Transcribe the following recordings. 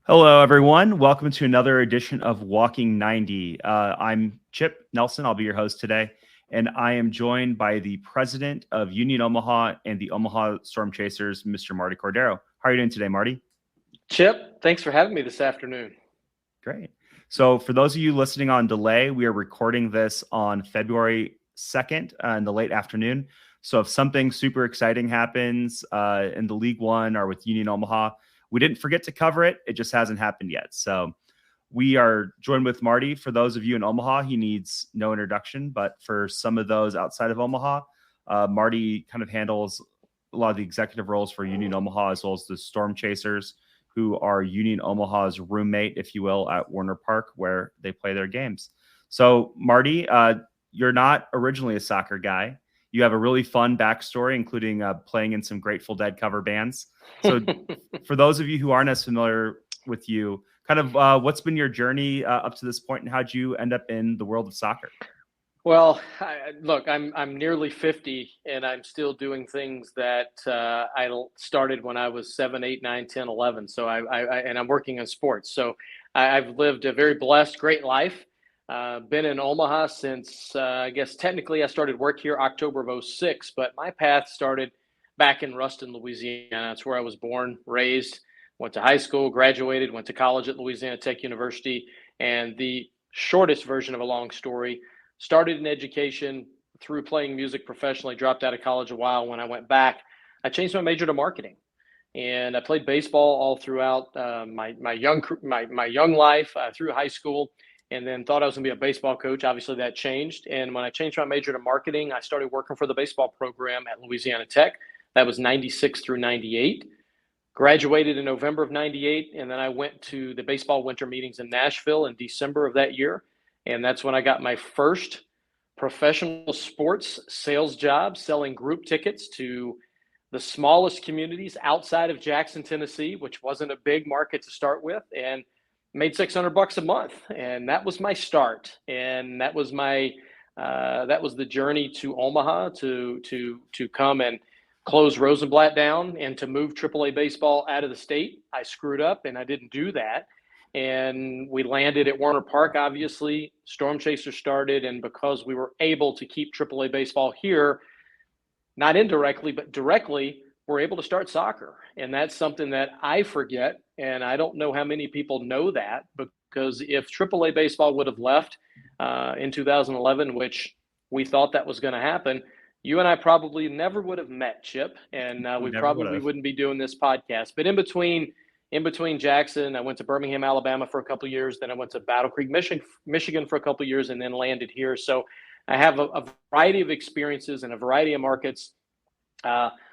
Hello, everyone. Welcome to another edition of Walking 90. I'm Chip Nelson. I'll be your host today. And I am joined by the president of Union Omaha and the Omaha Stormchasers, Mr. Martie Cordaro. How are you doing today, Marty? Chip, thanks for having me this afternoon. Great. So, for those of you listening on delay, we are recording this on February 2nd in the late afternoon. So, if something super exciting happens in the League One or with Union Omaha, we didn't forget to cover it. It just hasn't happened yet. So, we are joined with Marty. For those of you in Omaha, he needs no introduction. But for some of those outside of Omaha, Marty kind of handles a lot of the executive roles for Union Omaha as well as the Stormchasers, who are Union Omaha's roommate, if you will, at Warner Park, where they play their games. So, Marty, you're not originally a soccer guy. You have a really fun backstory, including playing in some Grateful Dead cover bands. So, for those of you who aren't as familiar with you, kind of what's been your journey up to this point, and how'd you end up in the world of soccer? Well, look, I'm nearly 50, and I'm still doing things that I started when I was 7, 8, 9, 10, 11. So and I'm working in sports. So I've lived a very blessed, great life. Been in Omaha since I guess technically I started work here October of '06, but my path started back in Ruston, Louisiana. That's where I was born, raised, went to high school, graduated, went to college at Louisiana Tech University, and the shortest version of a long story. Started in education through playing music professionally, dropped out of college a while. When I went back, I changed my major to marketing. And I played baseball all throughout my young life through high school, and then thought I was going to be a baseball coach. Obviously, that changed. And when I changed my major to marketing, I started working for the baseball program at Louisiana Tech. That was '96 through '98. Graduated in November of '98, and then I went to the baseball winter meetings in Nashville in December of that year. And that's when I got my first professional sports sales job, selling group tickets to the smallest communities outside of Jackson, Tennessee, which wasn't a big market to start with, and made $600 a month. And that was my start. And that was the journey to Omaha to come and close Rosenblatt down and to move AAA baseball out of the state. I screwed up and I didn't do that. And we landed at Warner Park, obviously. Stormchaser started, and because we were able to keep AAA baseball here, not indirectly, but directly, we're able to start soccer. And that's something that I forget, and I don't know how many people know that, because if AAA baseball would have left in 2011, which we thought that was going to happen, you and I probably never would have met, Chip, and we probably wouldn't be doing this podcast. But in between Jackson, I went to Birmingham, Alabama for a couple of years. Then I went to Battle Creek, Michigan for a couple of years, and then landed here. So I have a variety of experiences in a variety of markets,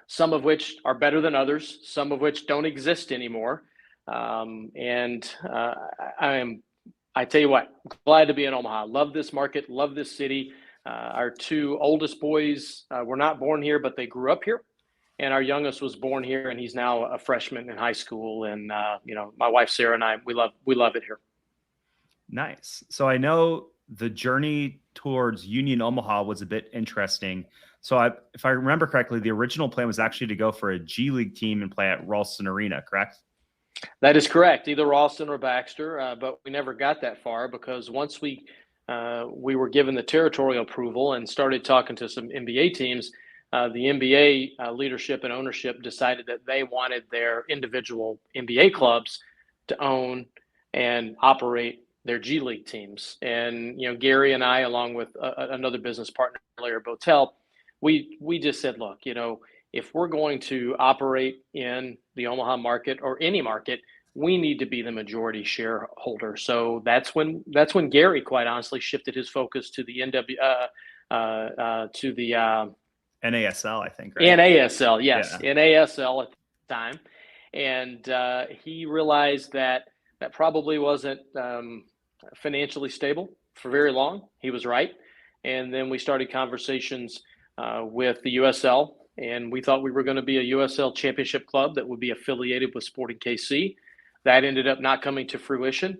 some of which are better than others, some of which don't exist anymore. I tell you what, glad to be in Omaha. Love this market, love this city. Our two oldest boys were not born here, but they grew up here. And our youngest was born here, and he's now a freshman in high school. And my wife Sarah and I, we love it here. Nice. So I know the journey towards Union Omaha was a bit interesting. So if I remember correctly, the original plan was actually to go for a G League team and play at Ralston Arena, correct? That is correct. Either Ralston or Baxter, but we never got that far because once we were given the territorial approval and started talking to some NBA teams, the NBA leadership and ownership decided that they wanted their individual NBA clubs to own and operate their G League teams. And, Gary and I, along with another business partner, Larry Botel, we just said, look, if we're going to operate in the Omaha market or any market, we need to be the majority shareholder. So that's when Gary, quite honestly, shifted his focus to the NASL, I think, right? NASL, yes, Yeah. NASL at the time, and he realized that probably wasn't financially stable for very long. He was right, and then we started conversations with the USL, and we thought we were going to be a USL championship club that would be affiliated with Sporting KC. That ended up not coming to fruition.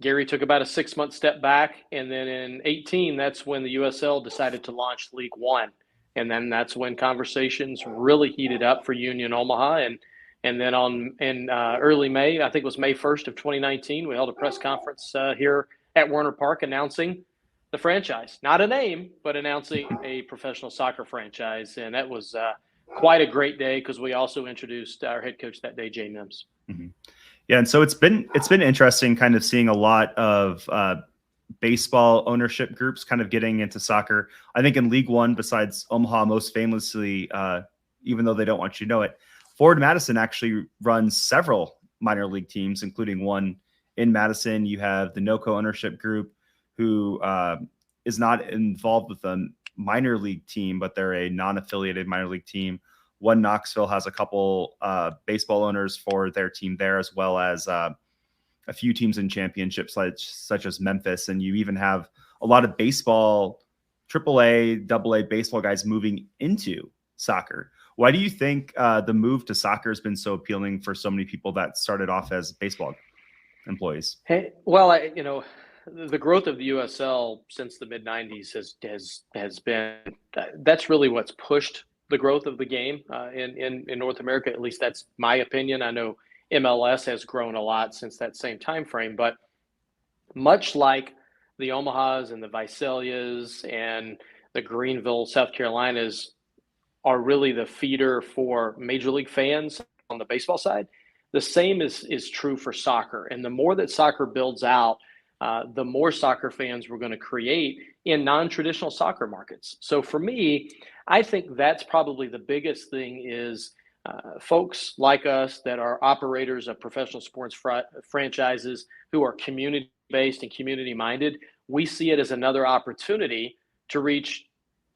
Gary took about a 6-month step back, and then in 2018, that's when the USL decided to launch League One. And then that's when conversations really heated up for Union Omaha, And then in early May, I think it was May 1st of 2019, we held a press conference here at Werner Park announcing the franchise, not a name, but announcing a professional soccer franchise. And that was quite a great day because we also introduced our head coach that day, Jay Mims. Mm-hmm. Yeah, and so it's been interesting kind of seeing a lot of baseball ownership groups kind of getting into soccer. I think in League One, besides Omaha, most famously, even though they don't want you to know it, Forward Madison actually runs several minor league teams, including one in Madison. You have the NOCO ownership group, who is not involved with a minor league team, but they're a non-affiliated minor league team. One Knoxville has a couple baseball owners for their team there, as well as a few teams in championships such as Memphis. And you even have a lot of baseball, AAA, AA baseball guys moving into soccer. Why do you think the move to soccer has been so appealing for so many people that started off as baseball employees? Hey, well, the growth of the USL since the mid '90s has been that's really what's pushed the growth of the game in North America. At least that's my opinion. I know MLS has grown a lot since that same time frame, but much like the Omahas and the Visalias and the Greenville, South Carolinas are really the feeder for Major League fans on the baseball side, the same is true for soccer. And the more that soccer builds out, the more soccer fans we're going to create in non-traditional soccer markets. So for me, I think that's probably the biggest thing is folks like us that are operators of professional sports franchises who are community-based and community-minded, we see it as another opportunity to reach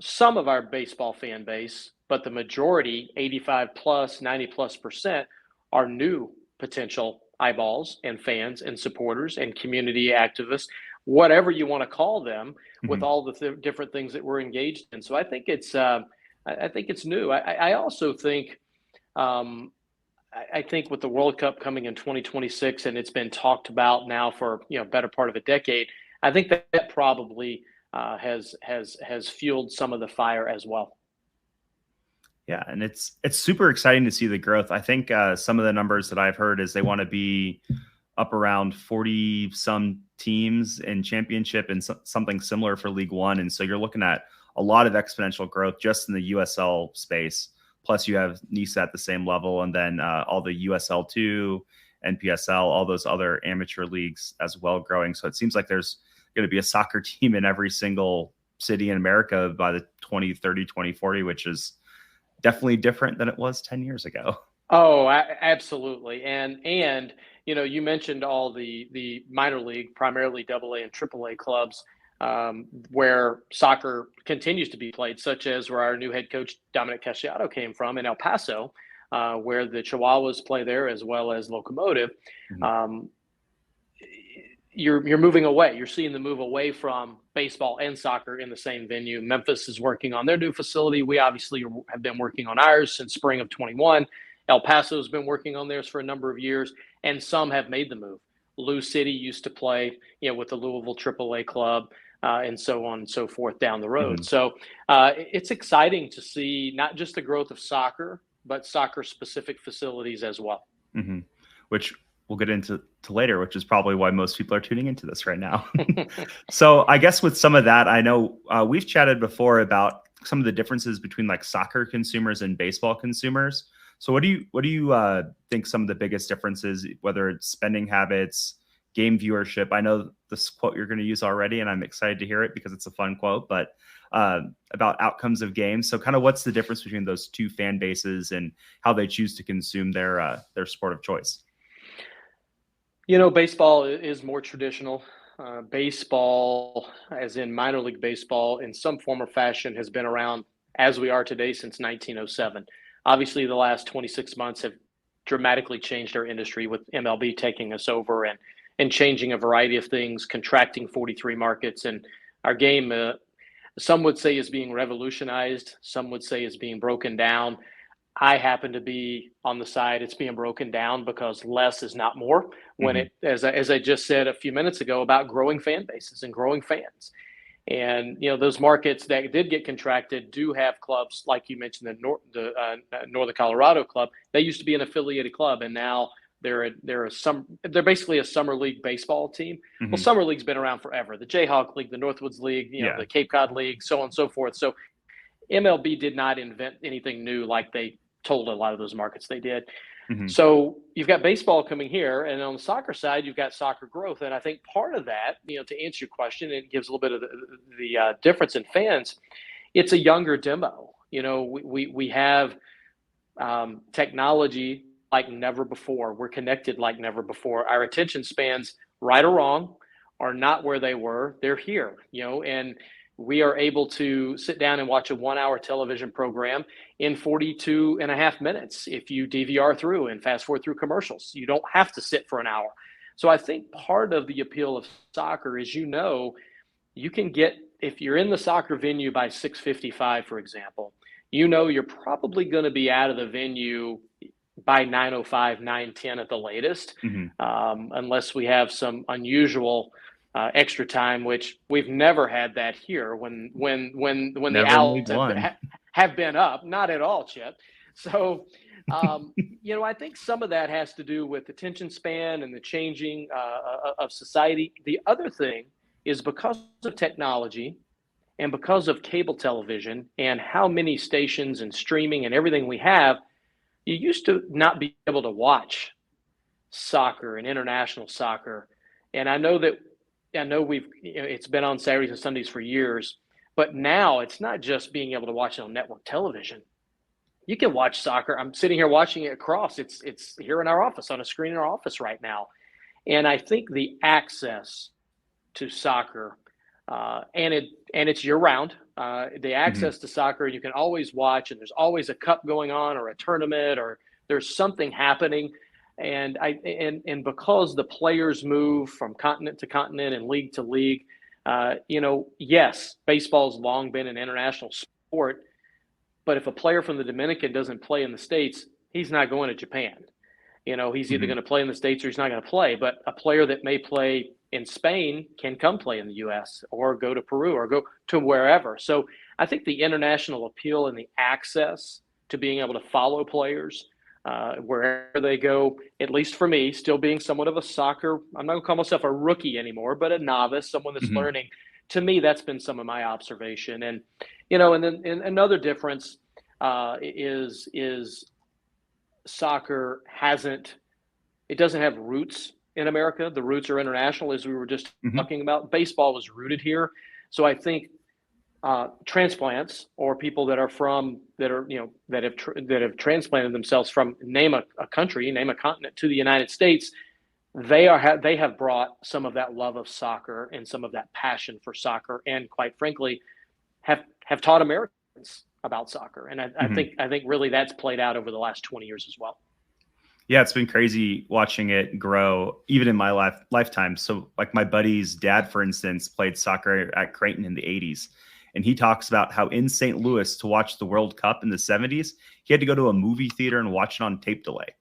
some of our baseball fan base, but the majority, 85 plus, 90 plus %, are new potential eyeballs and fans and supporters and community activists, whatever you want to call them, with all the different things that we're engaged in. So I think it's new. I also think I think with the World Cup coming in 2026, and it's been talked about now for better part of a decade, I think that probably has fueled some of the fire as well. Yeah, and it's super exciting to see the growth. I think some of the numbers that I've heard is they want to be up around 40 some teams in championship and something similar for League One. And so you're looking at a lot of exponential growth just in the USL space. Plus you have NISA at the same level, and then all the USL2, NPSL, all those other amateur leagues as well growing. So it seems like there's going to be a soccer team in every single city in America by the 2030, 2040, which is definitely different than it was 10 years ago. Oh, absolutely. And you mentioned all the minor league, primarily AA and AAA clubs, where soccer continues to be played, such as where our new head coach, Dominic Casciato, came from in El Paso, where the Chihuahuas play there, as well as Locomotive. You're moving away. You're seeing the move away from baseball and soccer in the same venue. Memphis is working on their new facility. We obviously have been working on ours since spring of 21. El Paso has been working on theirs for a number of years, and some have made the move. Lou City used to play, with the Louisville AAA club, and so on and so forth down the road. So it's exciting to see not just the growth of soccer, but soccer-specific facilities as well. Which we'll get into later, which is probably why most people are tuning into this right now. So I guess with some of that, I know we've chatted before about some of the differences between like soccer consumers and baseball consumers. So what do you think some of the biggest differences, whether it's spending habits, game viewership? I know this quote you're going to use already, and I'm excited to hear it because it's a fun quote, but about outcomes of games. So kind of what's the difference between those two fan bases and how they choose to consume their sport of choice? Baseball is more traditional. Baseball, as in minor league baseball, in some form or fashion has been around as we are today since 1907. Obviously, the last 26 months have dramatically changed our industry, with MLB taking us over and changing a variety of things, contracting 43 markets. And our game, some would say, is being revolutionized. Some would say is being broken down. I happen to be on the side it's being broken down because less is not more. When it, as I just said a few minutes ago, about growing fan bases and growing fans. And those markets that did get contracted do have clubs, like you mentioned, the Northern Colorado club. They used to be an affiliated club, and now they're basically a summer league baseball team. Mm-hmm. Well, summer league's been around forever. The Jayhawk League, the Northwoods League, the Cape Cod League, so on and so forth. So MLB did not invent anything new like they told a lot of those markets they did. Mm-hmm. So you've got baseball coming here, and on the soccer side, you've got soccer growth. And I think part of that, to answer your question, it gives a little bit of the difference in fans. It's a younger demo. We have technology like never before. We're connected like never before. Our attention spans, right or wrong, are not where they were. They're here, and we are able to sit down and watch a 1-hour television program in 42 and a half minutes if you DVR through and fast forward through commercials. You don't have to sit for an hour. So I think part of the appeal of soccer is, you can get, if you're in the soccer venue by 6:55, for example, you're probably going to be out of the venue by 9:05, 9:10 at the latest, unless we have some unusual extra time, which we've never had that here when the Owls have been up. Not at all, Chip. So, I think some of that has to do with attention span and the changing of society. The other thing is, because of technology and because of cable television and how many stations and streaming and everything we have, you used to not be able to watch soccer and international soccer. And I know it's been on Saturdays and Sundays for years, but now it's not just being able to watch it on network television. You can watch soccer. I'm sitting here watching it across. It's here in our office, on a screen in our office right now. And I think the access to soccer, and it's year round, the access to soccer, you can always watch, and there's always a cup going on or a tournament, or there's something happening. And because the players move from continent to continent and league to league, yes, baseball's long been an international sport, but if a player from the Dominican doesn't play in the States, he's not going to Japan. He's either going to play in the States or he's not going to play. But a player that may play in Spain can come play in the U.S. or go to Peru or go to wherever. So I think the international appeal and the access to being able to follow players wherever they go, at least for me, still being somewhat of a soccer, I'm not going to call myself a rookie anymore, but a novice, someone that's learning. To me, that's been some of my observation. And, and then another difference is soccer doesn't have roots in America. The roots are international, as we were just talking about. Baseball was rooted here. So I think transplants, or people that have transplanted themselves from, name a country, name a continent, to the United States, they have brought some of that love of soccer and some of that passion for soccer, and quite frankly, have taught Americans about soccer. And I think really that's played out over the last 20 years as well. Yeah, it's been crazy watching it grow, even in my lifetime. So, like, my buddy's dad, for instance, played soccer at Creighton in the 80s. And he talks about how in St. Louis, to watch the World Cup in the 70s, he had to go to a movie theater and watch it on tape delay.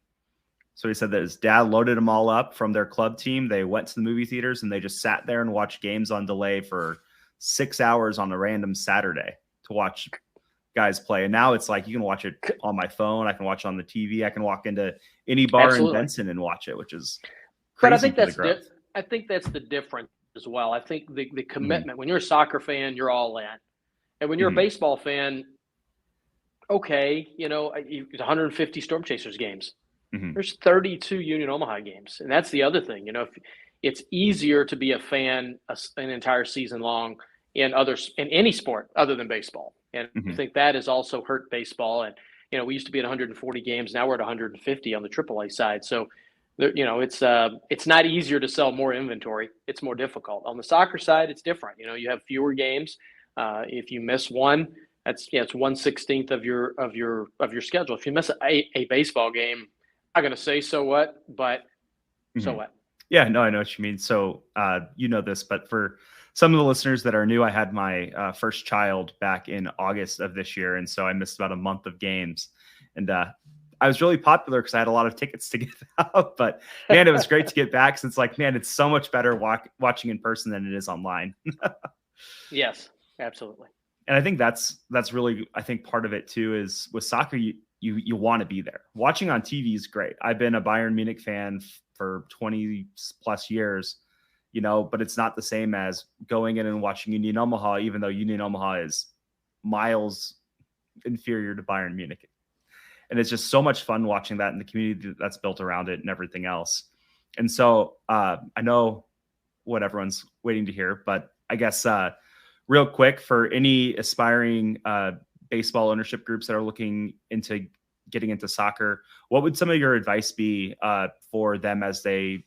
So he said that his dad loaded them all up from their club team. They went to the movie theaters and they just sat there and watched games on delay for 6 hours on a random Saturday to watch guys play. And now it's like, you can watch it on my phone. I can watch it on the TV. I can walk into any bar in Benson and watch it, which is crazy. But I think that's the difference as well. I think the commitment, when you're a soccer fan, you're all in. And when you're a baseball fan, okay, it's 150 Stormchasers games. There's 32 Union Omaha games. And that's the other thing. If it's easier to be a fan an entire season long in any sport other than baseball. And I think that has also hurt baseball. And, we used to be at 140 games. Now we're at 150 on the AAA side. So, it's not easier to sell more inventory. It's more difficult. On the soccer side, it's different. You have fewer games. If you miss one, it's 1/16 of your schedule. If you miss a baseball game, I'm not going to say so what, but so what? Yeah, no, I know what you mean. So this, but for some of the listeners that are new, I had my first child back in August of this year. And so I missed about a month of games. And I was really popular because I had a lot of tickets to give out. But, man, it was great to get back. Since, it's so much better watching in person than it is online. Yes, absolutely. And I think that's really, I think part of it too is with soccer, you want to be there. Watching on TV is great. I've been a Bayern Munich fan for 20 plus years, but it's not the same as going in and watching Union Omaha, even though Union Omaha is miles inferior to Bayern Munich. And it's just so much fun watching that in the community that's built around it and everything else. And so I know what everyone's waiting to hear, but I guess real quick, for any aspiring baseball ownership groups that are looking into getting into soccer, what would some of your advice be for them as they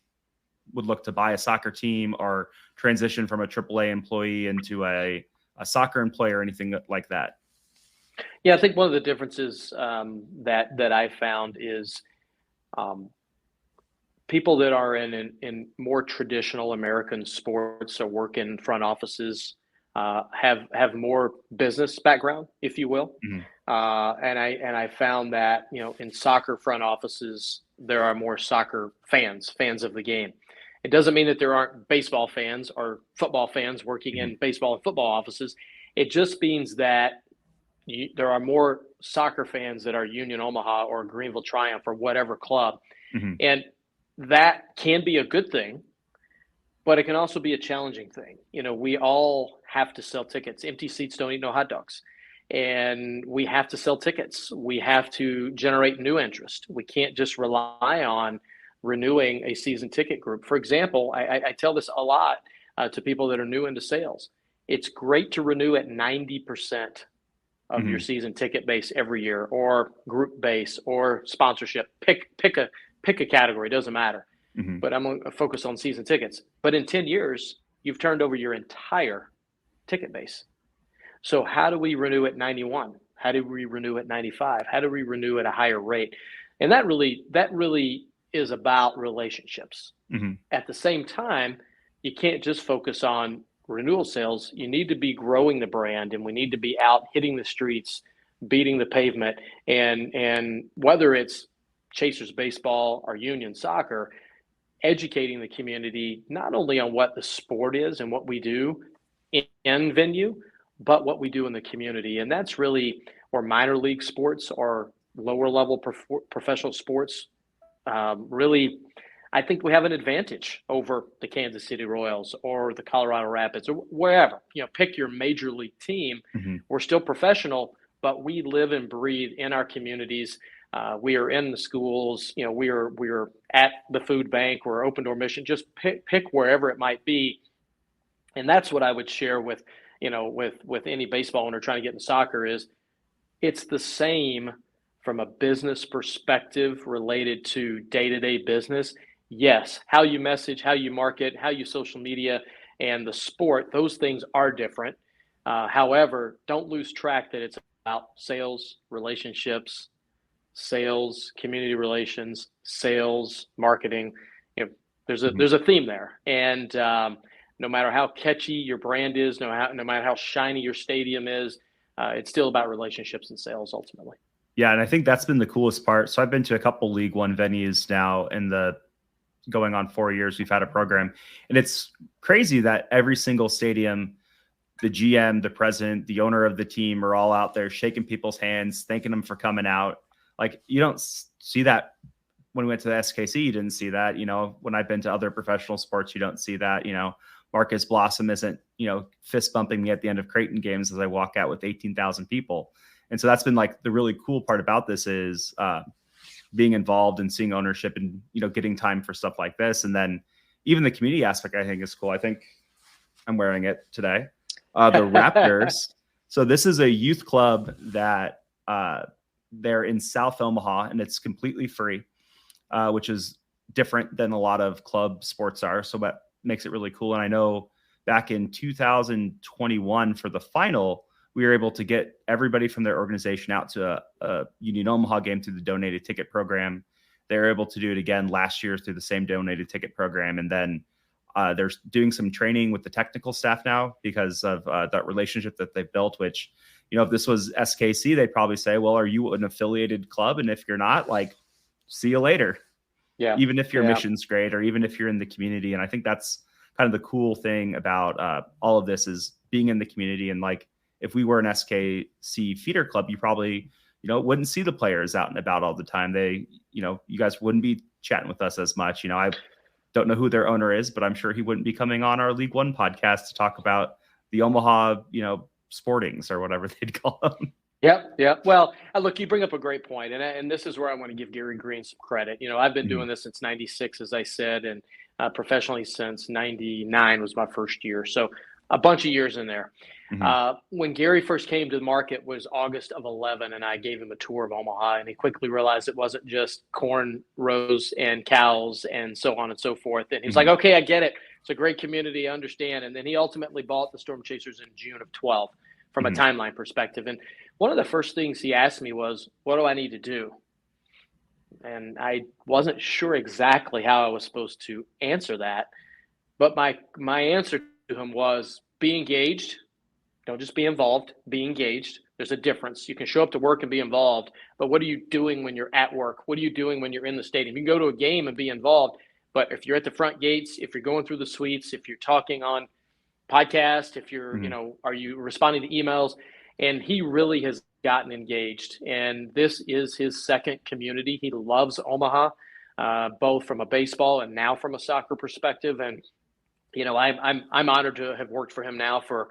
would look to buy a soccer team or transition from a AAA employee into a soccer employee or anything like that? Yeah, I think one of the differences that I found is people that are in more traditional American sports or work in front offices have more business background, if you will. Mm-hmm. And I found that in soccer front offices there are more soccer fans of the game. It doesn't mean that there aren't baseball fans or football fans working Mm-hmm. in baseball and football offices. It just means that there are more soccer fans that are Union Omaha or Greenville Triumph or whatever club. Mm-hmm. And that can be a good thing, but it can also be a challenging thing. We all have to sell tickets. Empty seats don't eat no hot dogs. And we have to sell tickets. We have to generate new interest. We can't just rely on renewing a season ticket group. For example, I tell this a lot to people that are new into sales. It's great to renew at 90% of your season ticket base every year, or group base, or sponsorship. Pick a category. It doesn't matter. Mm-hmm. But I'm going to focus on season tickets. But in 10 years, you've turned over your entire ticket base. So how do we renew at 91? How do we renew at 95? How do we renew at a higher rate? And that really is about relationships. Mm-hmm. At the same time, you can't just focus on renewal sales. You need to be growing the brand, and we need to be out hitting the streets, beating the pavement. And whether it's Chasers baseball or Union soccer, educating the community not only on what the sport is and what we do in venue, but what we do in the community. And that's really where minor league sports or lower level professional sports really, I think we have an advantage over the Kansas City Royals or the Colorado Rapids or wherever. Pick your major league team. Mm-hmm. We're still professional, but we live and breathe in our communities. We are in the schools. We're at the food bank. We're open door mission. Just pick wherever it might be, and that's what I would share with any baseball owner trying to get in soccer is it's the same from a business perspective related to day-to-day business. Yes, how you message, how you market, how you social media, and the sport, those things are different. However, don't lose track that it's about sales, relationships, sales, community relations, sales, marketing. There's a theme there, and no matter how catchy your brand is, no matter how shiny your stadium is, it's still about relationships and sales ultimately. Yeah, and I think that's been the coolest part. So I've been to a couple League One venues now in the going on 4 years we've had a program, and it's crazy that every single stadium, the GM, the president, the owner of the team are all out there shaking people's hands, thanking them for coming out. Like, you don't see that when we went to the SKC. You didn't see that. When I've been to other professional sports, you don't see that. Marcus Blossom isn't, fist bumping me at the end of Creighton games as I walk out with 18,000 people. And so that's been like the really cool part about this is being involved and seeing ownership and, getting time for stuff like this. And then even the community aspect, I think is cool. I think I'm wearing it today. The Raptors. So this is a youth club that they're in South Omaha, and it's completely free, which is different than a lot of club sports are. So that makes it really cool. And I know back in 2021 for the final, we were able to get everybody from their organization out to a Union Omaha game through the donated ticket program. They were able to do it again last year through the same donated ticket program. And then they're doing some training with the technical staff now because of that relationship that they've built, which, if this was SKC, they'd probably say, well, are you an affiliated club? And if you're not, see you later. Yeah. Even if your mission's great, or even if you're in the community. And I think that's kind of the cool thing about all of this is being in the community. And like, if we were an SKC feeder club, you probably, wouldn't see the players out and about all the time. You guys wouldn't be chatting with us as much. I don't know who their owner is, but I'm sure he wouldn't be coming on our League One podcast to talk about the Omaha, Sportings or whatever they'd call them. Yep. Well, look, you bring up a great point, and this is where I want to give Gary Green some credit. I've been doing this since '96, as I said, and professionally since '99 was my first year. So a bunch of years in there. When Gary first came to the market was August of 11, and I gave him a tour of Omaha, and he quickly realized it wasn't just corn rows and cows and so on and so forth. And he's like, okay, I get it. It's a great community, I understand. And then he ultimately bought the Stormchasers in June of 12 from a timeline perspective. And one of the first things he asked me was, what do I need to do? And I wasn't sure exactly how I was supposed to answer that. But my answer to him was, be engaged. Don't just be involved. Be engaged. There's a difference. You can show up to work and be involved, but what are you doing when you're at work? What are you doing when you're in the stadium? You can go to a game and be involved, but if you're at the front gates, if you're going through the suites, if you're talking on podcast, if you're, are you responding to emails? And he really has gotten engaged. And this is his second community. He loves Omaha, both from a baseball and now from a soccer perspective. And, I'm honored to have worked for him now for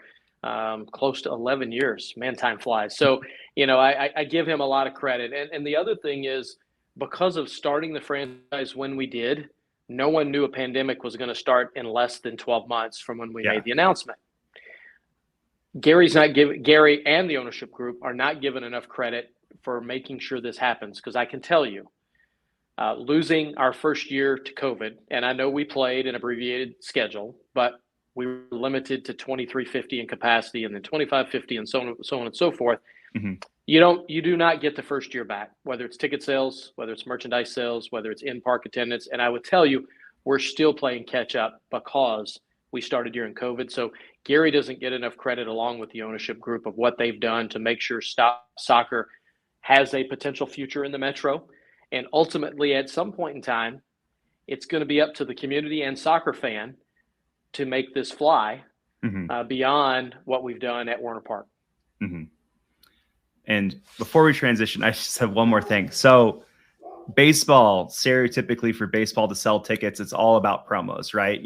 close to 11 years. Man, time flies. So, I give him a lot of credit. And the other thing is, because of starting the franchise when we did, no one knew a pandemic was going to start in less than 12 months from when we made the announcement. Gary and the ownership group are not given enough credit for making sure this happens. Because I can tell you, losing our first year to COVID, and I know we played an abbreviated schedule, but we were limited to 2350 in capacity and then 2550 and so on and so forth. You do not get the first year back, whether it's ticket sales, whether it's merchandise sales, whether it's in-park attendance. And I would tell you, we're still playing catch up because we started during COVID. So Gary doesn't get enough credit, along with the ownership group, of what they've done to make sure soccer has a potential future in the Metro. And ultimately, at some point in time, it's going to be up to the community and soccer fan to make this fly beyond what we've done at Warner Park. And before we transition, I just have one more thing. So baseball, stereotypically for baseball to sell tickets, it's all about promos, right?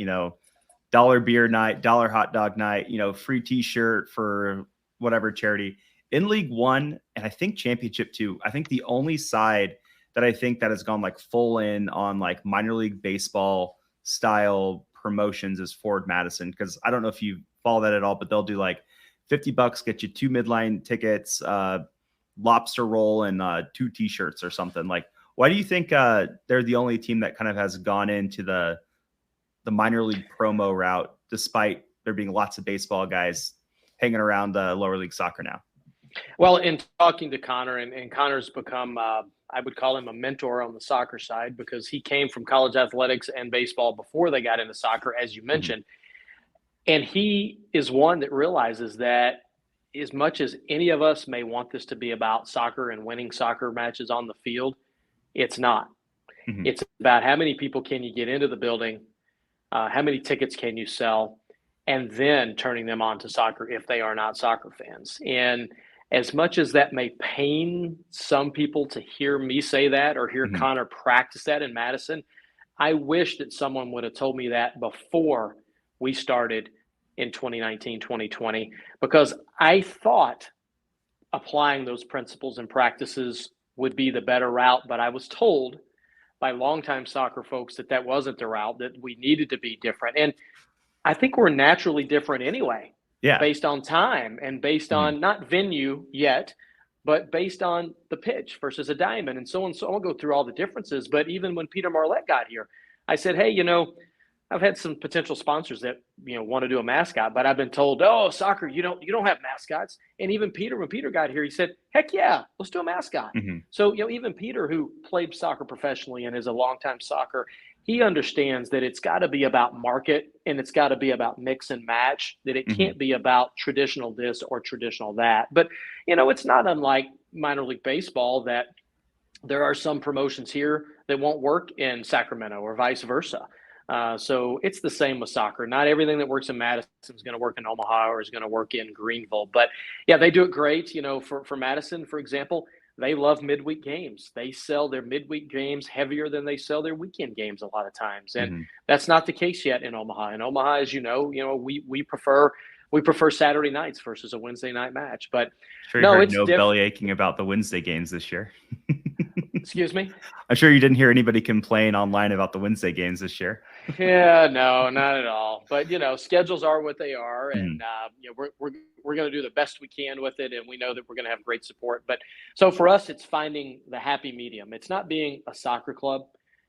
Dollar beer night, dollar hot dog night, free t-shirt for whatever charity. In League One, and I think Championship too, I think the only side that I think that has gone like full in on like minor league baseball style promotions is Ford Madison. Because I don't know if you follow that at all, but they'll do like $50, get you 2 midline tickets, lobster roll, and 2 t-shirts or something. Like, why do you think they're the only team that kind of has gone into the minor league promo route, despite there being lots of baseball guys hanging around the lower league soccer now? Well, in talking to Connor, and Connor's become, I would call him a mentor on the soccer side, because he came from college athletics and baseball before they got into soccer, as you mentioned. And he is one that realizes that as much as any of us may want this to be about soccer and winning soccer matches on the field, it's not. It's about how many people can you get into the building, how many tickets can you sell, and then turning them on to soccer if they are not soccer fans. And as much as that may pain some people to hear me say that or hear Connor practice that in Madison, I wish that someone would have told me that before we started in 2019, 2020, because I thought applying those principles and practices would be the better route. But I was told by longtime soccer folks that that wasn't the route, that we needed to be different. And I think we're naturally different anyway, based on time and based on not venue yet, but based on the pitch versus a diamond and so on. So I'll go through all the differences. But even when Peter Marlette got here, I said, hey, I've had some potential sponsors that, want to do a mascot, but I've been told, oh, soccer, you don't have mascots. And even Peter, when Peter got here, he said, heck yeah, let's do a mascot. So, even Peter, who played soccer professionally and is a longtime soccer, he understands that it's got to be about market and it's got to be about mix and match, that it can't be about traditional this or traditional that. But, it's not unlike minor league baseball that there are some promotions here that won't work in Sacramento or vice versa. So it's the same with soccer. Not everything that works in Madison is going to work in Omaha or is going to work in Greenville. But yeah, they do it great. For Madison, for example, they love midweek games. They sell their midweek games heavier than they sell their weekend games a lot of times. And that's not the case yet in Omaha. In Omaha, as we prefer Saturday nights versus a Wednesday night match. But sure, you heard no belly aching about the Wednesday games this year. Excuse me? I'm sure you didn't hear anybody complain online about the Wednesday games this year. Yeah, no, not at all. But schedules are what they are, and we're going to do the best we can with it, and we know that we're going to have great support. But so for us, it's finding the happy medium. It's not being a soccer club,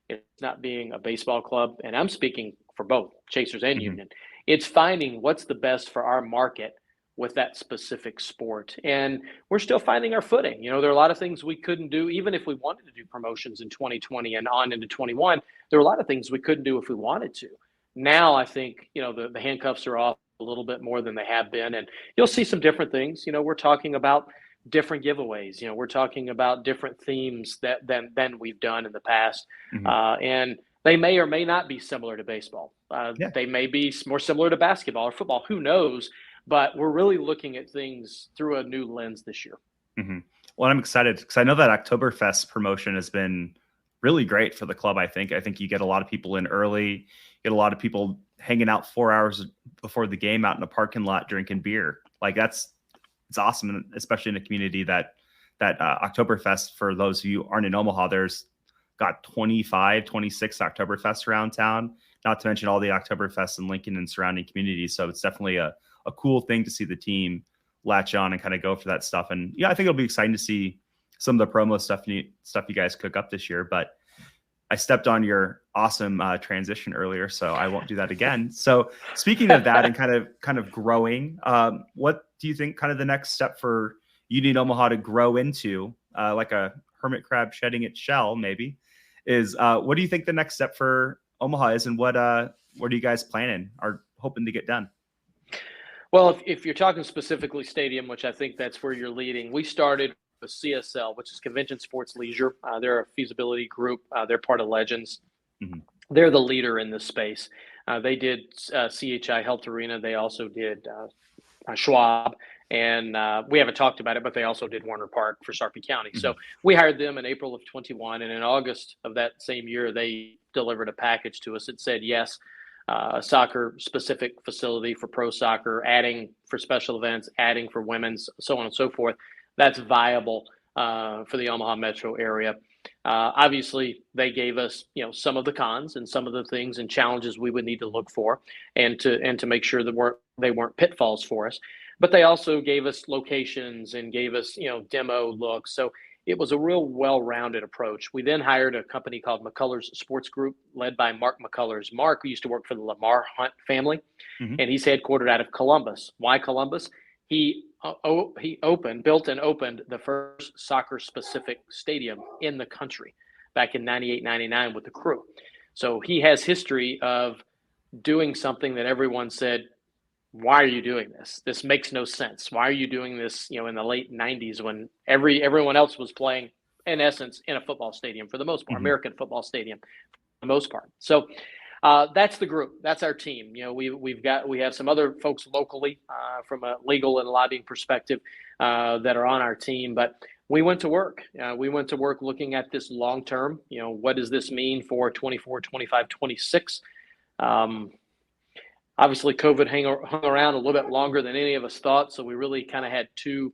it's not being a baseball club, and I'm speaking for both Chasers and Union. It's finding what's the best for our market with that specific sport. And we're still finding our footing. There are a lot of things we couldn't do, even if we wanted to do promotions in 2020 and on into 21. There are a lot of things we couldn't do if we wanted to. Now, I think, the handcuffs are off a little bit more than they have been. And you'll see some different things. We're talking about different giveaways. We're talking about different themes than we've done in the past. And they may or may not be similar to baseball. They may be more similar to basketball or football. Who knows? But we're really looking at things through a new lens this year. Well, I'm excited because I know that Oktoberfest promotion has been really great for the club. I think you get a lot of people in early, get a lot of people hanging out 4 hours before the game out in a parking lot drinking beer. Like it's awesome, especially in a community that Oktoberfest, for those of you who aren't in Omaha, there's got 25, 26 Oktoberfests around town, not to mention all the Oktoberfests in Lincoln and surrounding communities. So it's definitely a cool thing to see the team latch on and kind of go for that stuff. And yeah, I think it'll be exciting to see some of the promo stuff you guys cook up this year. But I stepped on your awesome transition earlier, so I won't do that again. So speaking of that and kind of growing, what do you think kind of the next step for Union Omaha to grow into, like a hermit crab shedding its shell, maybe, is what do you think the next step for Omaha is, and what are you guys planning or hoping to get done? Well, if you're talking specifically stadium, which I think that's where you're leading, we started with CSL, which is Convention Sports Leisure. They're a feasibility group. They're part of Legends. They're the leader in this space. They did CHI Health Arena. They also did Schwab. And we haven't talked about it, but they also did Warner Park for Sarpy County. So we hired them in April of 21. And in August of that same year, they delivered a package to us that said, yes, soccer specific facility for pro soccer, adding for special events, adding for women's, so on and so forth. That's viable for the Omaha metro area. Obviously, they gave us, some of the cons and some of the things and challenges we would need to look for, and to make sure that they weren't pitfalls for us. But they also gave us locations and gave us, demo looks. So it was a real well-rounded approach. We then hired a company called McCullers Sports Group, led by Mark McCullers. Mark used to work for the Lamar Hunt family, and he's headquartered out of Columbus. Why Columbus? He built and opened the first soccer-specific stadium in the country back in 98, 99 with the Crew. So he has history of doing something that everyone said, why are you doing this? This makes no sense. Why are you doing this, in the late 90s when everyone else was playing, in essence, in a football stadium for the most part, American football stadium for the most part. So that's the group. That's our team. We have some other folks locally from a legal and lobbying perspective that are on our team, but we went to work. We went to work looking at this long term. What does this mean for 24, 25, 26? Obviously, COVID hung around a little bit longer than any of us thought, so we really kind of had two,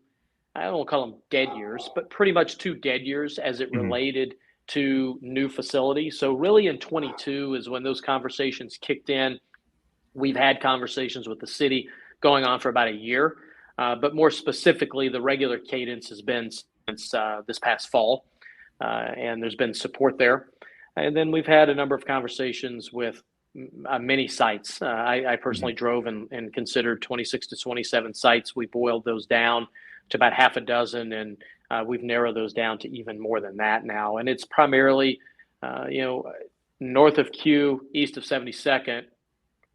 I don't want to call them dead years, but pretty much 2 dead years as it related to new facilities. So really in 22 is when those conversations kicked in. We've had conversations with the city going on for about a year, but more specifically, the regular cadence has been since this past fall, and there's been support there. And then we've had a number of conversations with many sites. I personally drove and considered 26 to 27 sites. We boiled those down to about half a dozen, and we've narrowed those down to even more than that now. And it's primarily, north of Q, east of 72nd,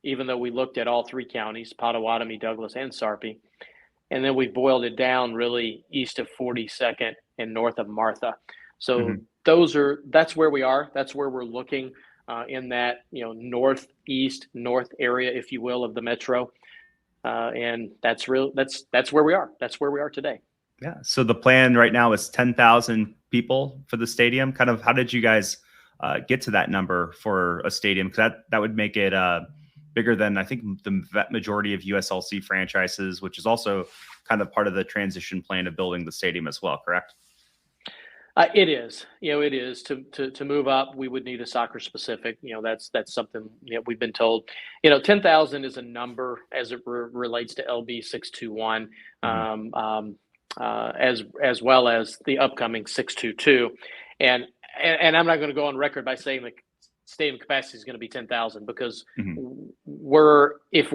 even though we looked at all 3 counties, Pottawatomie, Douglas, and Sarpy. And then we boiled it down really east of 42nd and north of Martha. So that's where we are. That's where we're looking. in that north area, if you will, of the metro, and that's real. That's where we are. That's where we are today. Yeah. So the plan right now is 10,000 people for the stadium. Kind of, how did you guys get to that number for a stadium? Because that would make it bigger than I think the majority of USLC franchises, which is also kind of part of the transition plan of building the stadium as well. Correct? It is. It is to move up. We would need a soccer specific. That's something we've been told. 10,000 is a number as it relates to LB 621. As well as the upcoming 622, and I'm not going to go on record by saying the stadium capacity is going to be 10,000 because if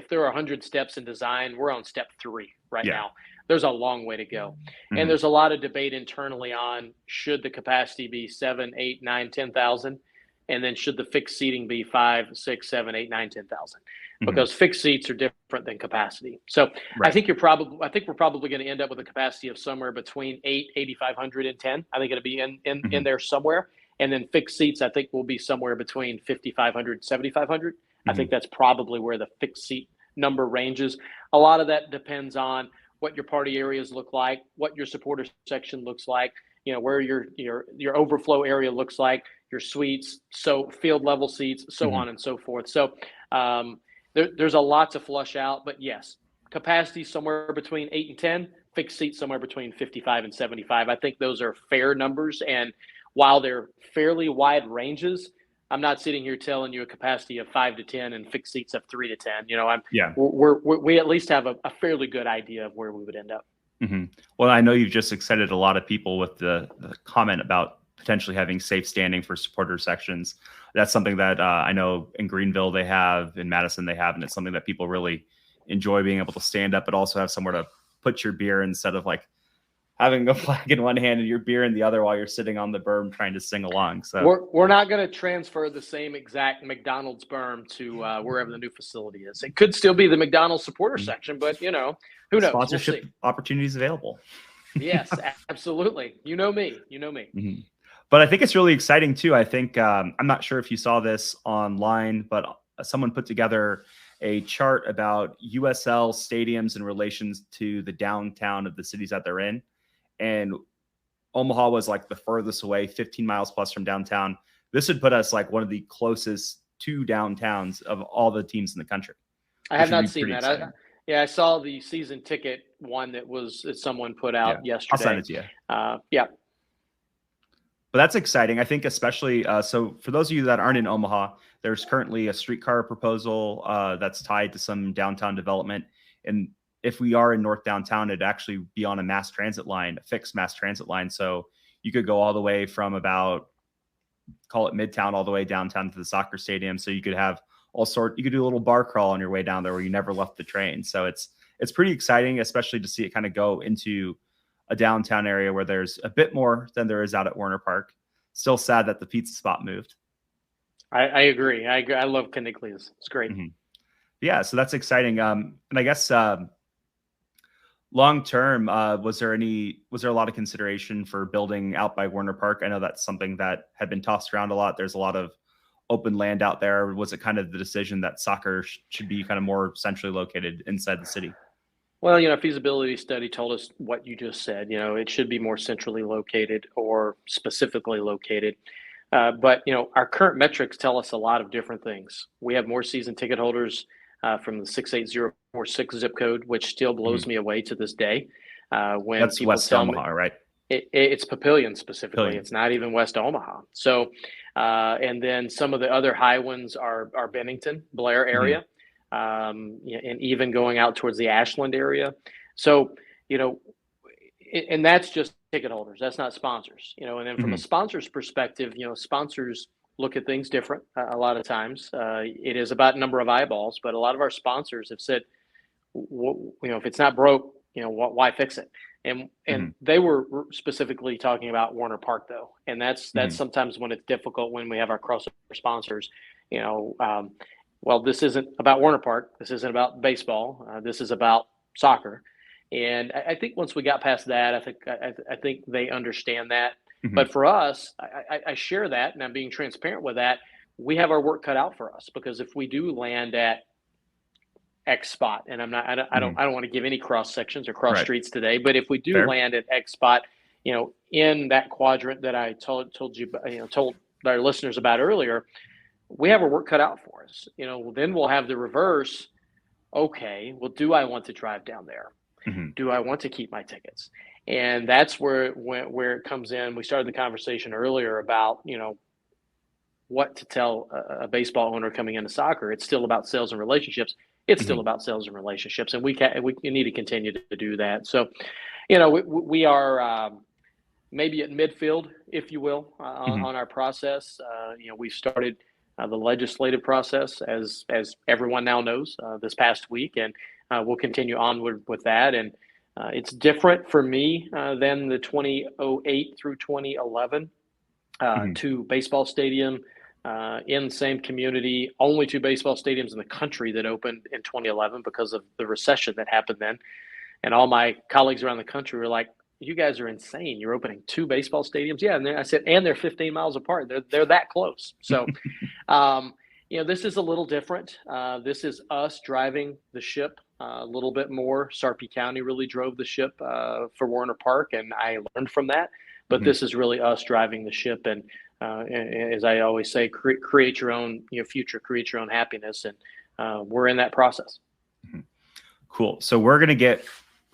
there are 100 steps in design, we're on step 3 right now. There's a long way to go, and there's a lot of debate internally on should the capacity be 7, 8, 9, 10,000, and then should the fixed seating be 5, 6, 7, 8, 9, 10,000. Because fixed seats are different than capacity. So I think we're probably going to end up with a capacity of somewhere between 8,500 and 10. I think it'll be in there somewhere. And then fixed seats, I think will be somewhere between 5,500 and 7,500. I think that's probably where the fixed seat number ranges. A lot of that depends on what your party areas look like, what your supporter section looks like, where your overflow area looks like, your suites, so field level seats, so on and so forth. So there's a lot to flush out, but yes, capacity somewhere between 8 and 10, fixed seats somewhere between 55 and 75. I think those are fair numbers, and while they're fairly wide ranges, I'm not sitting here telling you a capacity of 5 to 10 and fixed seats of 3 to 10. We at least have a fairly good idea of where we would end up. Well, I know you've just excited a lot of people with the comment about potentially having safe standing for supporter sections. That's something that I know in Greenville they have, in Madison they have, and it's something that people really enjoy, being able to stand up, but also have somewhere to put your beer instead of like having a flag in one hand and your beer in the other while you're sitting on the berm trying to sing along. So we're not going to transfer the same exact McDonald's berm to wherever the new facility is. It could still be the McDonald's supporter section, but who knows? Sponsorship opportunities available. Yes, absolutely. You know me. But I think it's really exciting too. I think I'm not sure if you saw this online, but someone put together a chart about USL stadiums in relations to the downtown of the cities that they're in. And Omaha was like the furthest away, 15 miles plus from downtown. This would put us like one of the closest to downtowns of all the teams in the country. I have not seen that. I saw the season ticket one that someone put out yesterday. I'll send it to you. Yeah. But that's exciting. I think especially, so for those of you that aren't in Omaha, there's currently a streetcar proposal that's tied to some downtown development. And if we are in North Downtown, it'd actually be on a mass transit line, a fixed mass transit line. So you could go all the way from about, call it Midtown, all the way downtown to the soccer stadium. So you could have you could do a little bar crawl on your way down there where you never left the train. So it's pretty exciting, especially to see it kind of go into a downtown area where there's a bit more than there is out at Warner Park. Still sad that the pizza spot moved. I agree. I love Caniglia's. It's great. Yeah, so that's exciting. And I guess long term, was there a lot of consideration for building out by Warner Park? I know that's something that had been tossed around a lot. There's a lot of open land out there. Was it kind of the decision that soccer should be kind of more centrally located inside the city? Well, feasibility study told us what you just said. It should be more centrally located or specifically located. But our current metrics tell us a lot of different things. We have more season ticket holders from the 68046 zip code, which still blows me away to this day. When that's people West tell Omaha, right? It's Papillion specifically. It's not even West Omaha. So, and then some of the other high ones are Bennington, Blair area, and even going out towards the Ashland area. So, and that's just ticket holders. That's not sponsors. And then from a sponsor's perspective, sponsors look at things different a lot of times. It is about number of eyeballs, but a lot of our sponsors have said, if it's not broke, why fix it? And they were specifically talking about Warner Park though. And that's sometimes when it's difficult when we have our crossover sponsors, well, this isn't about Warner Park. This isn't about baseball. This is about soccer. And I think once we got past that, I think they understand that. But for us, I share that, and I'm being transparent with that. we have our work cut out for us, because if we do land at X spot, and I don't want to give any cross sections or cross streets today, but if we do land at X spot, in that quadrant that I told our listeners about earlier, we have our work cut out for us. Then we'll have the reverse. Okay, well, do I want to drive down there? Do I want to keep my tickets? And that's where it comes in. We started the conversation earlier about, what to tell a baseball owner coming into soccer. It's still about sales and relationships. It's still about sales and relationships, and we need to continue to do that. So, we are maybe at midfield, if you will, on our process. We started the legislative process, as everyone now knows, this past week, and we'll continue onward with that. And it's different for me than the 2008 through 2011 two baseball stadium in the same community. Only two baseball stadiums in the country that opened in 2011 because of the recession that happened then. And all my colleagues around the country were like, "You guys are insane. You're opening two baseball stadiums." Yeah. And I said, and they're 15 miles apart. They're that close. So, this is a little different. This is us driving the ship a little bit more. Sarpy County really drove the ship for Warner Park, and I learned from that. But this is really us driving the ship. And as I always say, create your own future, create your own happiness. And we're in that process. Cool. So we're going to get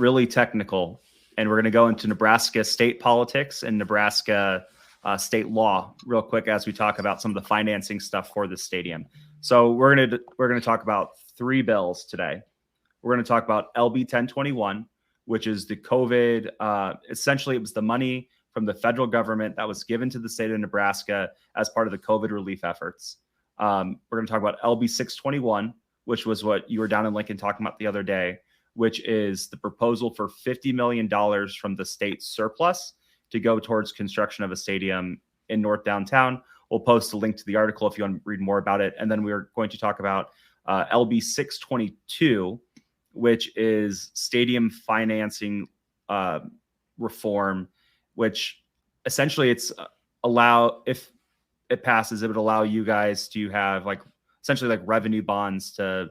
really technical, and we're going to go into Nebraska state politics and Nebraska state law real quick as we talk about some of the financing stuff for the stadium. So we're going to talk about three bills today. We're going to talk about LB 1021, which is the COVID. Essentially, it was the money from the federal government that was given to the state of Nebraska as part of the COVID relief efforts. We're going to talk about LB 621, which was what you were down in Lincoln talking about the other day, which is the proposal for $50 million from the state surplus to go towards construction of a stadium in North Downtown. We'll post a link to the article if you want to read more about it. And then we're going to talk about LB 622, which is stadium financing reform, which essentially if it passes, it would allow you guys to have essentially revenue bonds to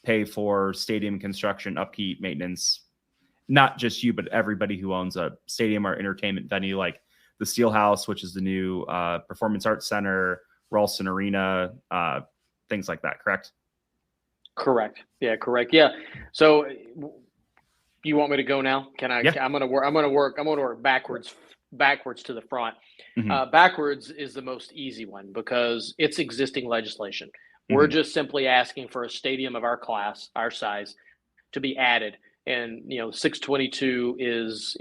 pay for stadium construction, upkeep, maintenance. Not just you, but everybody who owns a stadium or entertainment venue, like the Steelhouse, which is the new Performance Arts Center, Ralston Arena, things like that. Correct? Correct. Yeah, correct. Yeah. So you want me to go now? Can I? Yeah. I'm going to work backwards to the front. Backwards is the most easy one because it's existing legislation. We're just simply asking for a stadium of our class, our size, to be added. And 622 is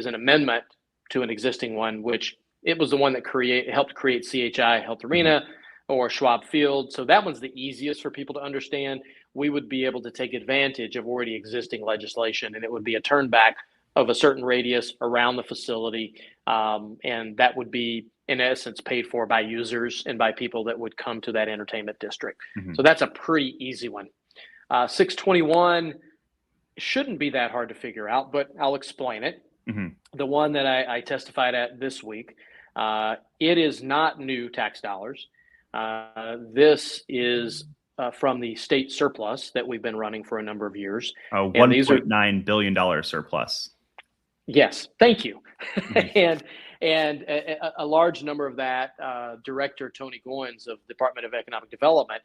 an amendment to an existing one, which it was the one that helped create CHI Health Arena or Schwab Field. So that one's the easiest for people to understand. We would be able to take advantage of already existing legislation, and it would be a turn back of a certain radius around the facility. And that would be, in essence, paid for by users and by people that would come to that entertainment district. So that's a pretty easy one. 621 shouldn't be that hard to figure out, but I'll explain it. The one that I testified at this week, it is not new tax dollars. This is from the state surplus that we've been running for a number of years. $1.9 billion surplus. Yes, thank you. And a large number of that, Director Tony Goins of Department of Economic Development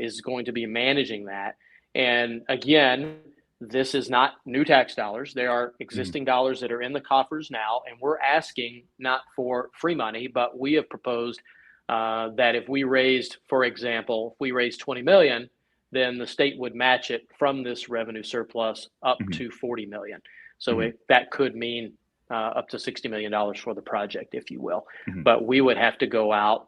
is going to be managing that. And again, this is not new tax dollars. They are existing dollars that are in the coffers now. And we're asking not for free money, but we have proposed that if we raised, for example, if we raised 20 million, then the state would match it from this revenue surplus up to 40 million. So that could mean up to $60 million for the project, if you will. But we would have to go out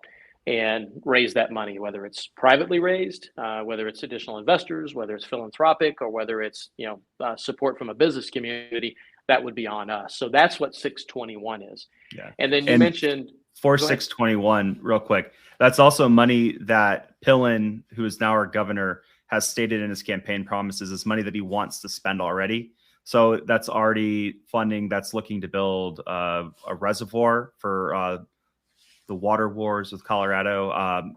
and raise that money, whether it's privately raised, whether it's additional investors, whether it's philanthropic, or whether it's support from a business community. That would be on us. So that's what 621 is. Yeah. And then you mentioned for 621, real quick. That's also money that Pillen, who is now our governor, has stated in his campaign promises is money that he wants to spend already. So that's already funding that's looking to build a reservoir for the water wars with Colorado,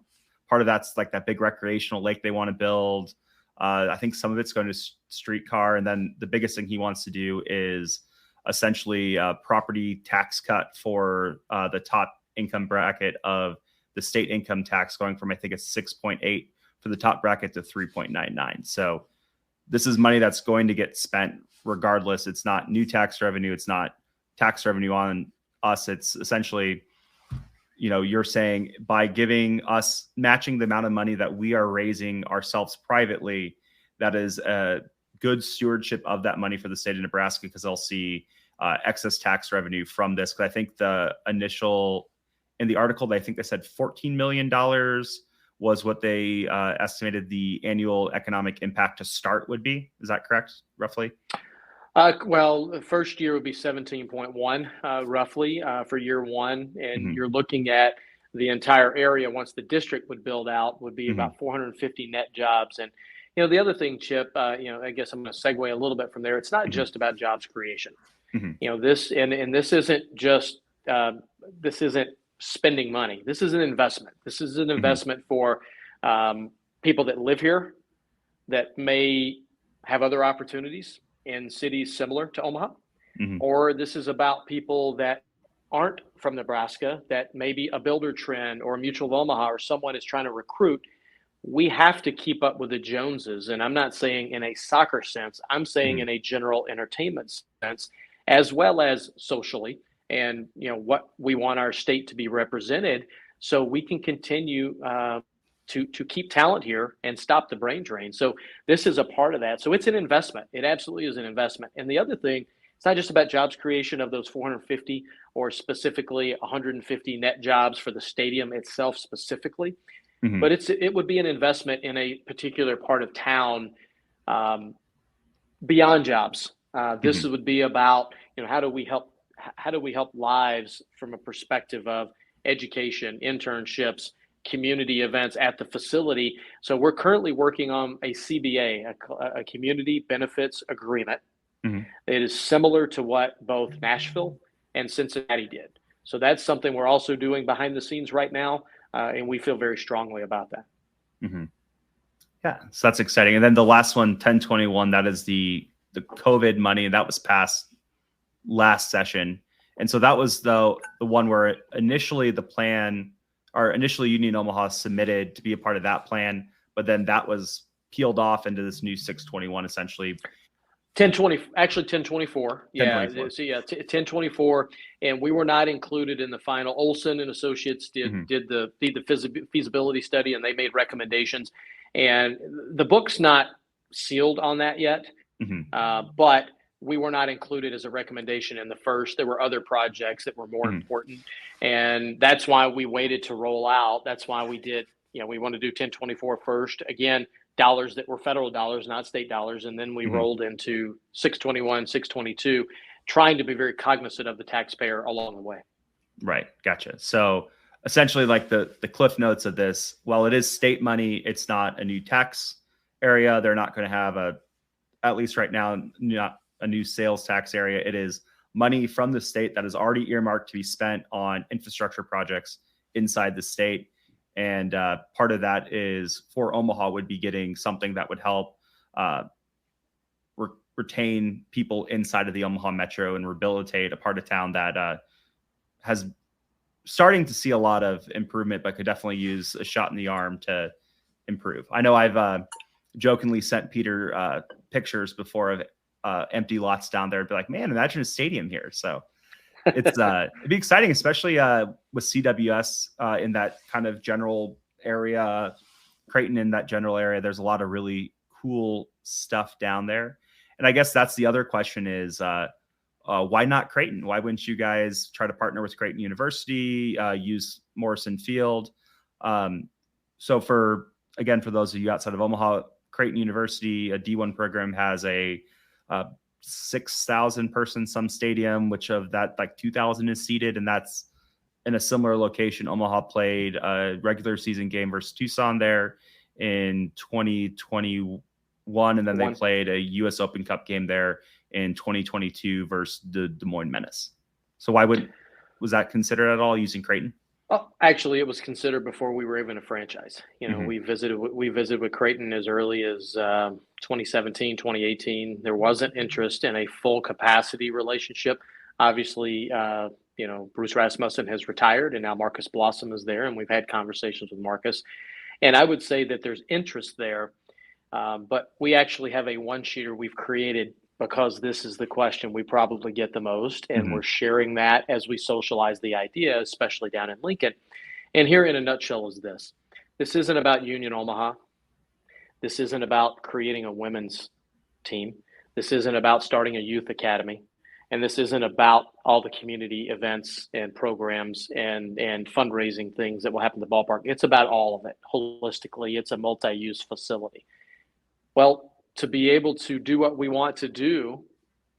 part of that's like that big recreational lake they want to build. I think some of it's going to streetcar. And then the biggest thing he wants to do is essentially a property tax cut for the top income bracket of the state income tax, going from, I think it's 6.8 for the top bracket to 3.99. So this is money that's going to get spent regardless. It's not new tax revenue. It's not tax revenue on us. It's essentially, you're saying by giving us, matching the amount of money that we are raising ourselves privately, that is a good stewardship of that money for the state of Nebraska, because they'll see excess tax revenue from this. Because I think the initial, in the article, I think they said $14 million was what they estimated the annual economic impact to start would be. Is that correct, roughly? Well, the first year would be 17.1 roughly for year one. And you're looking at the entire area once the district would build out would be about 450 net jobs. And, the other thing, Chip, I guess I'm going to segue a little bit from there. It's not just about jobs creation. This isn't just, this isn't spending money. This is an investment. This is an investment for people that live here that may have other opportunities in cities similar to Omaha, or this is about people that aren't from Nebraska, that maybe a builder trend or a Mutual of Omaha or someone is trying to recruit. We have to keep up with the Joneses. And I'm not saying in a soccer sense, I'm saying in a general entertainment sense, as well as socially, and what we want our state to be represented, so we can continue to keep talent here and stop the brain drain. So this is a part of that. So it's an investment. It absolutely is an investment. And the other thing, it's not just about jobs creation of those 450 or specifically 150 net jobs for the stadium itself specifically, but it would be an investment in a particular part of town beyond jobs. This would be about, how do we help lives from a perspective of education, internships, community events at the facility. So we're currently working on a CBA, a community benefits agreement. It is similar to what both Nashville and Cincinnati did. So that's something we're also doing behind the scenes right now. And we feel very strongly about that. Yeah, so that's exciting. And then the last one, 1021, that is the COVID money that was passed last session. And so that was the one where initially the plan, or initially Union Omaha submitted to be a part of that plan, but then that was peeled off into this new 621 essentially. 1024. Yeah. 1024. So 1024. And we were not included in the final. Olson and Associates did the feasibility study, and they made recommendations. And the book's not sealed on that yet, but we were not included as a recommendation in the first. There were other projects that were more important. And that's why we waited to roll out. That's why we did, we want to do 1024 first. Again, dollars that were federal dollars, not state dollars. And then we rolled into 621, 622, trying to be very cognizant of the taxpayer along the way. Right. Gotcha. So essentially, like the cliff notes of this, while it is state money, it's not a new tax area. They're not going to have at least right now, not a new sales tax area. It is money from the state that is already earmarked to be spent on infrastructure projects inside the state. And part of that is for Omaha would be getting something that would help retain people inside of the Omaha metro and rehabilitate a part of town that has starting to see a lot of improvement, but could definitely use a shot in the arm to improve. I know I've jokingly sent Peter pictures before of empty lots down there. Be like, man, imagine a stadium here. So it's it'd be exciting, especially with CWS in that kind of general area, Creighton in that general area. There's a lot of really cool stuff down there. And I guess that's the other question is why not Creighton? Why wouldn't you guys try to partner with Creighton University, use Morrison Field? So for those of you outside of Omaha, Creighton University, a D1 program, has a 6,000 person some stadium, which of that like 2,000 is seated, and that's in a similar location. Omaha played a regular season game versus Tucson there in 2021, and then they played a U.S. Open Cup game there in 2022 versus the Des Moines Menace. So why was that considered at all using Creighton? Oh, actually, it was considered before we were even a franchise. Hmm. We visited with Creighton as early as 2017, 2018. There wasn't interest in a full capacity relationship. Obviously, Bruce Rasmussen has retired, and now Marcus Blossom is there, and we've had conversations with Marcus. And I would say that there's interest there, but we actually have a one-sheeter we've created because this is the question we probably get the most, and Hmm. we're sharing that as we socialize the idea, especially down in Lincoln. And here in a nutshell is this. This isn't about Union Omaha. This isn't about creating a women's team. This isn't about starting a youth academy. And this isn't about all the community events and programs and fundraising things that will happen at the ballpark. It's about all of it holistically. It's a multi-use facility. Well, to be able to do what we want to do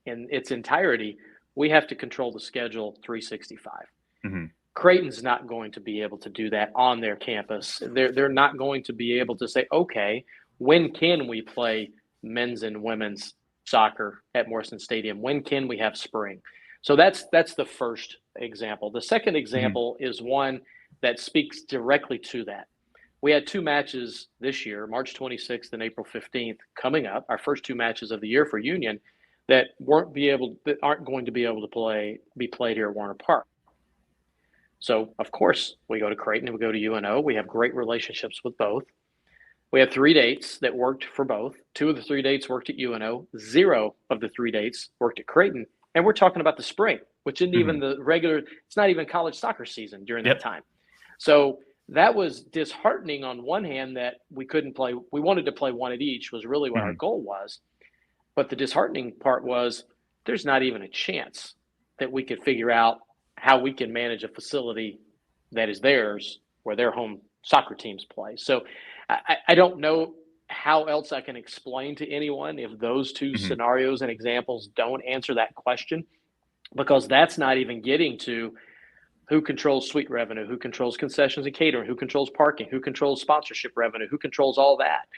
in its entirety, we have to control the schedule 365. Hmm. Creighton's not going to be able to do that on their campus. They're not going to be able to say, okay, when can we play men's and women's soccer at Morrison Stadium? When can we have spring? So that's the first example. The second Hmm. example is one that speaks directly to that. We had two matches this year, March 26th and April 15th, coming up, our first two matches of the year for Union that aren't going to be able to be played here at Warner Park. So, of course, we go to Creighton and we go to UNO. We have great relationships with both. We had 3 dates that worked for both. 2 of the 3 dates worked at UNO. 0 of the 3 dates worked at Creighton. And we're talking about the spring, which isn't even Hmm. the regular, it's not even college soccer season during that Yep. time. So that was disheartening on one hand that we couldn't play. We wanted to play one at each was really what our Hmm. goal was. But the disheartening part was there's not even a chance that we could figure out how we can manage a facility that is theirs where their home soccer teams play. So I don't know how else I can explain to anyone if those two Hmm. scenarios and examples don't answer that question, because that's not even getting to who controls suite revenue, who controls concessions and catering, who controls parking, who controls sponsorship revenue, who controls all that.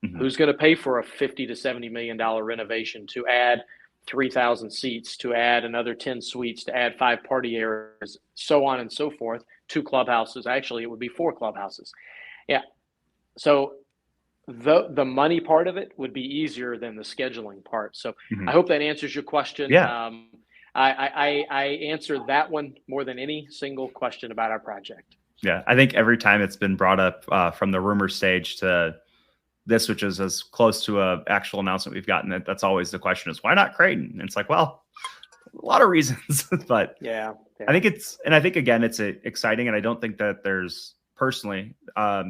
Hmm. Who's going to pay for a $50 to $70 million renovation to add 3,000 seats, to add another 10 suites, to add 5 party areas, so on and so forth, 2 clubhouses. Actually, it would be 4 clubhouses. Yeah. So the money part of it would be easier than the scheduling part. So Hmm. I hope that answers your question. Yeah. I answered that one more than any single question about our project. Yeah. I think every time it's been brought up from the rumor stage to this, which is as close to a actual announcement we've gotten, that's always the question is why not Creighton? And it's like, well, a lot of reasons, but Yeah. I think I think again, it's exciting. And I don't think that there's personally, I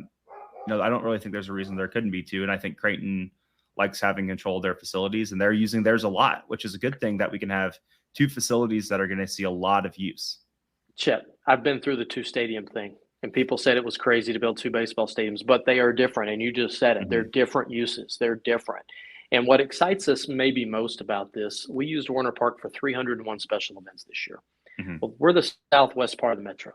don't really think there's a reason there couldn't be two. And I think Creighton likes having control of their facilities and they're using theirs a lot, which is a good thing that we can have 2 facilities that are going to see a lot of use. Chip, I've been through the 2 stadium thing, and people said it was crazy to build 2 baseball stadiums, but they are different. And you just said it. They're Hmm. different uses. They're different. And what excites us maybe most about this, we used Warner Park for 301 special events this year. Hmm. Well, we're the southwest part of the metro.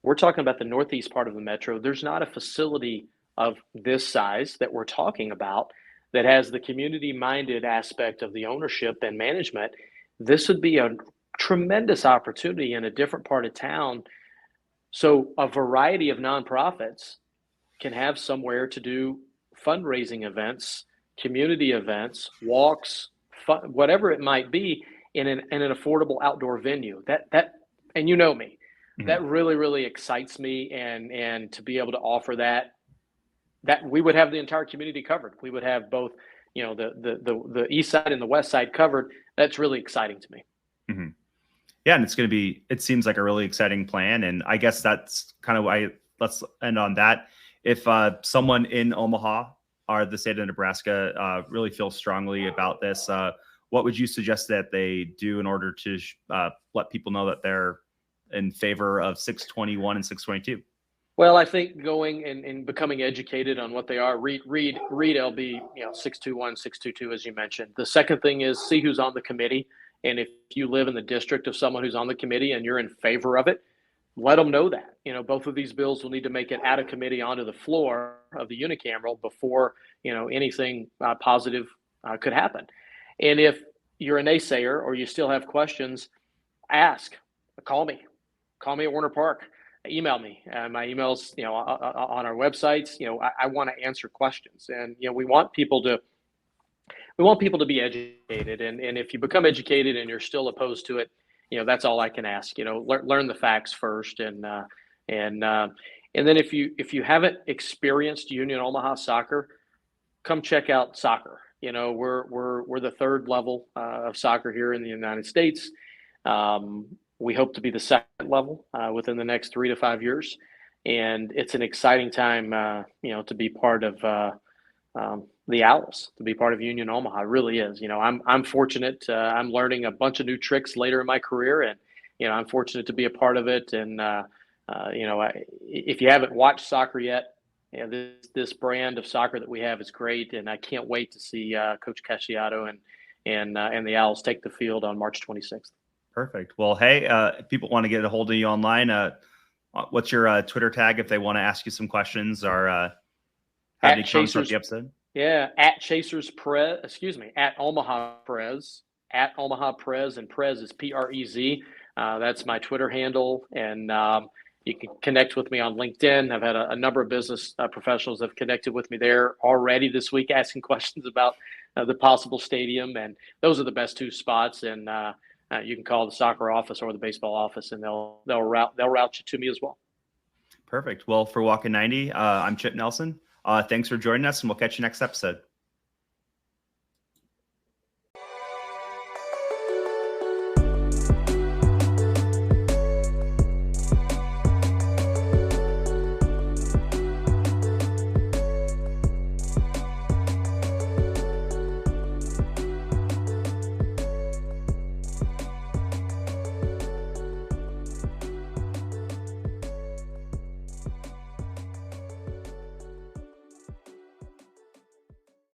We're talking about the northeast part of the metro. There's not a facility of this size that we're talking about that has the community minded aspect of the ownership and management. This would be a tremendous opportunity in a different part of town. So a variety of nonprofits can have somewhere to do fundraising events, community events, walks, whatever it might be, in an affordable outdoor venue. And you know me, Hmm. that really excites me, and to be able to offer that we would have the entire community covered. We would have both, the east side and the west side covered. That's really exciting to me. Hmm. Yeah. And it seems like a really exciting plan. And I guess that's kind of why let's end on that. If someone in Omaha or the state of Nebraska really feels strongly about this, what would you suggest that they do in order to let people know that they're in favor of 621 and 622? Well, I think going and becoming educated on what they are. Read LB, 621, 622, as you mentioned. The second thing is see who's on the committee. And if you live in the district of someone who's on the committee and you're in favor of it, let them know that. Both of these bills will need to make it out of committee onto the floor of the unicameral before, anything positive could happen. And if you're a naysayer or you still have questions, ask, call me at Warner Park. email me. My email's, on our websites. I want to answer questions, and we want people to be educated. And if you become educated and you're still opposed to it, that's all I can ask. Learn the facts first, and then if you haven't experienced Union Omaha soccer, come check out soccer. We're the third level of soccer here in the United States. We hope to be the second level within the next 3 to 5 years, and it's an exciting time, to be part of the Owls, to be part of Union Omaha. It really is. I'm fortunate. I'm learning a bunch of new tricks later in my career, and I'm fortunate to be a part of it. And if you haven't watched soccer yet, this brand of soccer that we have is great, and I can't wait to see Coach Casciato and the Owls take the field on March 26th. Perfect. Well, hey, if people want to get a hold of you online, what's your Twitter tag if they want to ask you some questions or have any comments about the episode? Yeah, at Chasers Prez, at Omaha Prez, and Prez is Prez. That's my Twitter handle, and you can connect with me on LinkedIn. I've had a number of business professionals have connected with me there already this week, asking questions about the possible stadium, and those are the best two spots. And you can call the soccer office or the baseball office, and they'll route you to me as well. Perfect. Well, for Walking 90, I'm Chip Nelson. Thanks for joining us, and we'll catch you next episode.